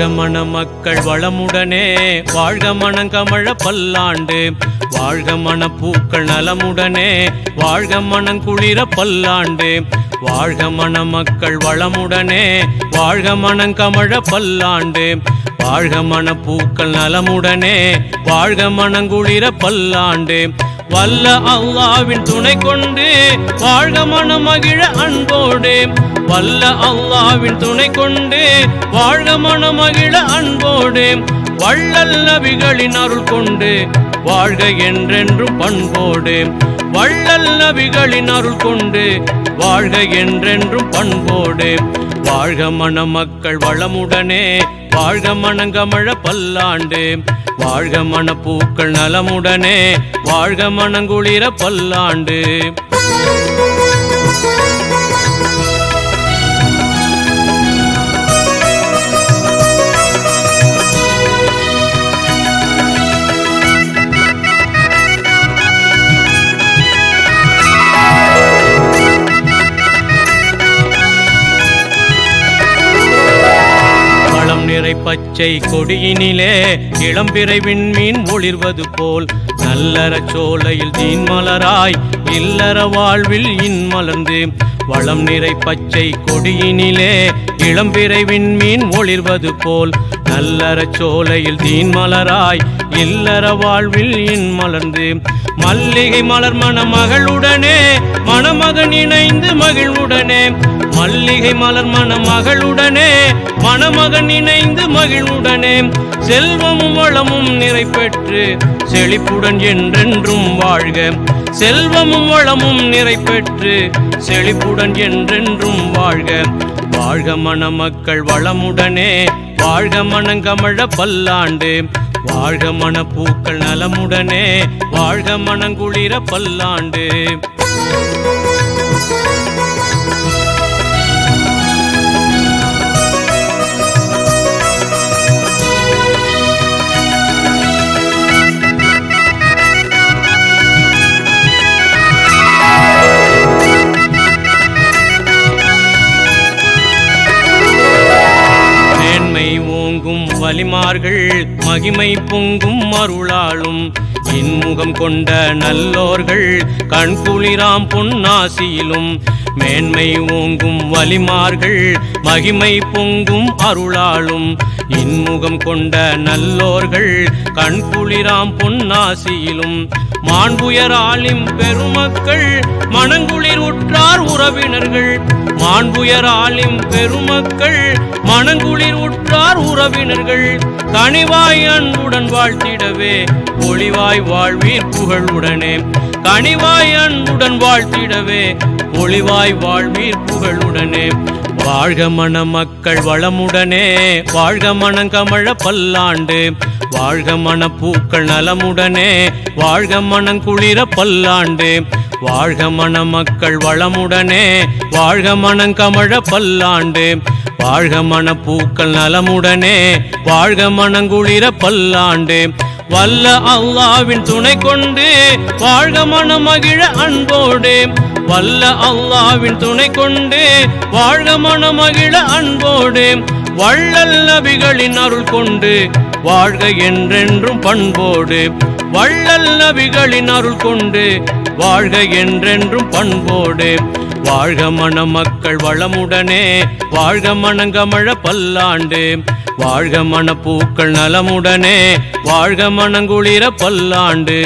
மன மக்கள் வளமுடனே வாழ்க மனங்கமழ பல்லாண்டு. வாழ்க மன பூக்கள் நலமுடனே வாழ்க மனங்குளிர பல்லாண்டு. வாழ்க மன மக்கள் வளமுடனே வாழ்க மனங்கமழ பல்லாண்டு. வாழ்க மன பூக்கள் நலமுடனே வாழ்க மனங்குளிர பல்லாண்டு. வல்ல அல்லாஹ்வின் துணை கொண்டு வாழ்க மனம் மகிழ அன்போடு. வல்ல அல்லாஹ்வின் துணை கொண்டு வாழ்க மனம் மகிழ அன்போடு. வள்ளல் நபிகளின் அருள் கொண்டு வாழ்க என்றென்றும் பண்போடு. வள்ளல் நபிகளின் அருள் கொண்டு வாழ்க என்றென்றும் பண்போடு. வாழ்க மன மக்கள் வளமுடனே வாழ்க மனங்கமழ பல்லாண்டு. வாழ்க மன பூக்கள் நலமுடனே வாழ்க மனங்குளிர பல்லாண்டு. பச்சை கொடியினிலே இளம்பிறை விண்மீன் ஒளிர்வது போல் நல்லற சோலையில் தீன் மலராய் இல்லற வாழ்வில் இன்மலர்ந்து. வளம் நிறை பச்சை கொடியினிலே இளம்பிறை விண்மீன் ஒளிர்வது போல் நல்லற சோலையில் தீன் மலராய் இல்லற வாழ்வில் இன்மலர்ந்து. மல்லிகை மலர் மணமகளுடனே மணமகன் இணைந்து மகிழ்வுடனே. மல்லிகை மலர் மணமகளுடனே மணமகன் இணைந்து மகிழ்வுடனே. செல்வமும் வளமும் நிறை பெற்று செழிப்புடன் என்றென்றும் வாழ்க. செல்வமும் வளமும் நிறை பெற்று செழிப்புடன் என்றென்றும் வாழ்க. வாழ்க மன மக்கள் வளமுடனே வாழ்க மனங்கமழ பல்லாண்டு. வாழ்க மன பூக்கள் நலமுடனே வாழ்க மனங்குளிர பல்லாண்டு. வலிமார்கள் மகிமை பொங்கும் அருளாலும் இன்முகம் கொண்ட நல்லோர்கள் கண்குளிராம் பொன்னாசியிலும். மேன்மை ஓங்கும் வலிமார்கள் மகிமை பொங்கும் அருளாலும் இன்முகம் கொண்ட நல்லோர்கள் கண்குளிராம் பொன்னாசியிலும். மாண்புயராலிம் பெருமக்கள் மனங்குளிர் உற்றார் உறவினர்கள். மாண்புயராலிம் பெருமக்கள் மனங்குளிர் உற்றார் உறவினர்கள். கனிவாய் அன்புடன் வாழ்த்திடவே ஒளிவாய் வாழ்வீர் புகழுடனே. கனிவாய் அன்புடன் வாழ்த்திடவே ஒளிவாய் வாழ்வீர் புகழுடனே. வாழ்க மன மக்கள் வளமுடனே வாழ்க மனங்கமழ பல்லாண்டு. வாழ்க மன பூக்கள் நலமுடனே வாழ்க மனங்குளிர பல்லாண்டு. வாழ்க மன மக்கள் வளமுடனே வாழ்க மனங்கமழ பல்லாண்டு. வாழ்க மன பூக்கள் நலமுடனே வாழ்க மனங்குளிர பல்லாண்டு. வல்ல அல்லாஹ்வின் துணை கொண்டு வாழ்க மனம் மகிழ அன்போடு. வல்ல அல்லாஹ்வின் துணை கொண்டு வாழ்க மனம் மகிழ அன்போடு. வள்ளல் நபிகளின் அருள் கொண்டு வாழ்க என்றென்றும் பண்போடு. வள்ளல் நபிகளின் அருள் கொண்டு வாழ்க என்றென்றும் பண்போடு. வாழ்க மன மக்கள் வளமுடனே வாழ்க மனங்கமழ பல்லாண்டு. வாழ்க மன பூக்கள் நலமுடனே வாழ்க மனங்குளிர பல்லாண்டு.